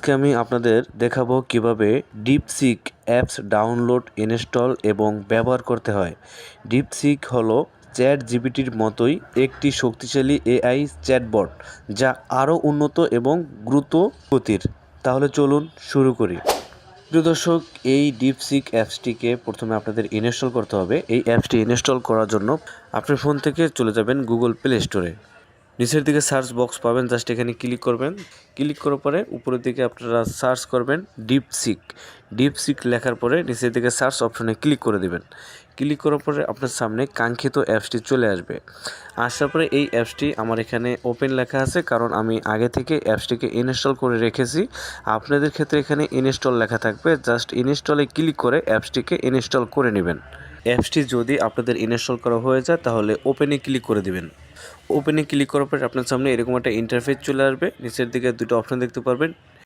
আজকে আমি আপনাদের দেখাবো কিভাবে ডিপসিক অ্যাপস ডাউনলোড ইনস্টল এবং ব্যবহার করতে হয়। ডিপসিক হলো চ্যাট জিপিটির মতোই একটি শক্তিশালী এআই চ্যাটবট, যা আরও উন্নত এবং দ্রুত গতির। তাহলে চলুন শুরু করি। প্রিয় দর্শক, এই ডিপসিক অ্যাপসটিকে প্রথমে আপনাদের ইনস্টল করতে হবে। এই অ্যাপসটি ইনস্টল করার জন্য আপনার ফোন থেকে চলে যাবেন গুগল প্লে স্টোরে। নিচের দিকে সার্চ বক্স পাবেন, জাস্ট এখানে ক্লিক করবেন। ক্লিক করার পরে উপরের দিকে আপনারা সার্চ করবেন ডিপসিক। ডিপসিক লেখার পরে নিচের দিকে সার্চ অপশনে ক্লিক করে দেবেন। ক্লিক করার পরে আপনার সামনে কাঙ্ক্ষিত অ্যাপসটি চলে আসবে। আসার পরে এই অ্যাপসটি আমার এখানে ওপেন লেখা আছে, কারণ আমি আগে থেকে অ্যাপসটিকে ইনস্টল করে রেখেছি। আপনাদের ক্ষেত্রে এখানে ইনস্টল লেখা থাকবে, জাস্ট ইনস্টলে ক্লিক করে অ্যাপসটিকে ইনস্টল করে নেবেন। অ্যাপসটি যদি আপনাদের ইনস্টল করা হয়ে যায় তাহলে ওপেনে ক্লিক করে দিবেন। ওপেনে ক্লিক করার পর আপনার সামনে এরকম একটা ইন্টারফেস চলে আসবে। নিচের দিকে দুটো অপশন দেখতে পারবেন,